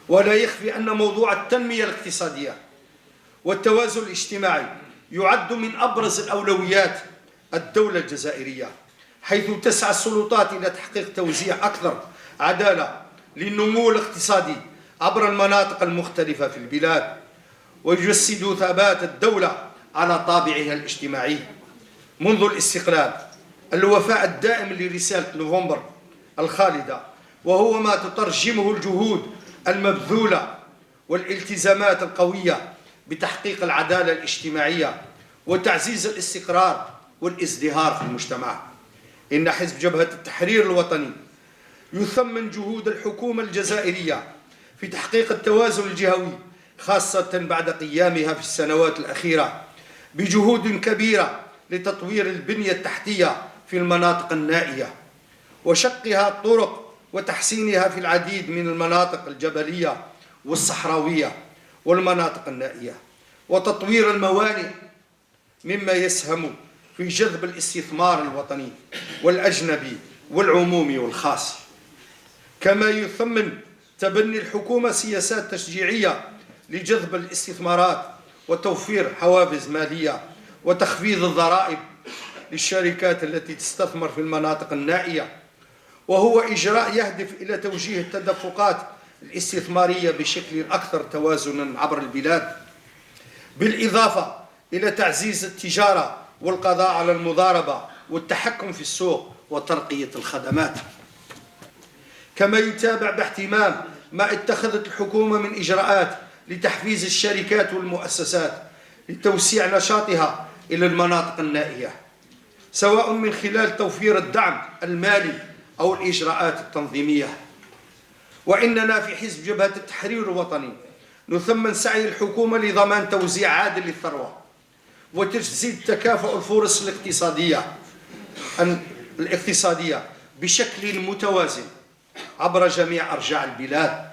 ولا يخفي أن موضوع التنمية الاقتصادية والتوازن الاجتماعي يعد من أبرز الأولويات الدولة الجزائرية، حيث تسعى السلطات إلى تحقيق توزيع أكثر عدالة للنمو الاقتصادي عبر المناطق المختلفة في البلاد، ويجسد ثبات الدولة على طابعها الاجتماعي منذ الاستقلال. الوفاء الدائم لرسالة نوفمبر الخالدة، وهو ما تترجمه الجهود المبذولة والالتزامات القوية بتحقيق العدالة الاجتماعية وتعزيز الاستقرار والازدهار في المجتمع. إن حزب جبهة التحرير الوطني يثمن جهود الحكومة الجزائرية في تحقيق التوازن الجهوي، خاصة بعد قيامها في السنوات الأخيرة بجهود كبيرة لتطوير البنية التحتية في المناطق النائية وشقها الطرق وتحسينها في العديد من المناطق الجبلية والصحراوية والمناطق النائية، وتطوير الموانئ مما يسهم في جذب الاستثمار الوطني والأجنبي والعمومي والخاص. كما يثمن تبني الحكومة سياسات تشجيعية لجذب الاستثمارات وتوفير حوافز مالية وتخفيض الضرائب للشركات التي تستثمر في المناطق النائية، وهو إجراء يهدف إلى توجيه التدفقات الاستثمارية بشكل أكثر توازنا عبر البلاد، بالإضافة إلى تعزيز التجارة والقضاء على المضاربة والتحكم في السوق وترقية الخدمات. كما يتابع باهتمام ما اتخذت الحكومة من إجراءات لتحفيز الشركات والمؤسسات لتوسيع نشاطها إلى المناطق النائية، سواء من خلال توفير الدعم المالي أو الإجراءات التنظيمية. وإننا في حزب جبهة التحرير الوطني نثمن سعي الحكومة لضمان توزيع عادل للثروة وتجسيد تكافؤ الفرص الاقتصادية بشكل متوازن عبر جميع أرجاء البلاد،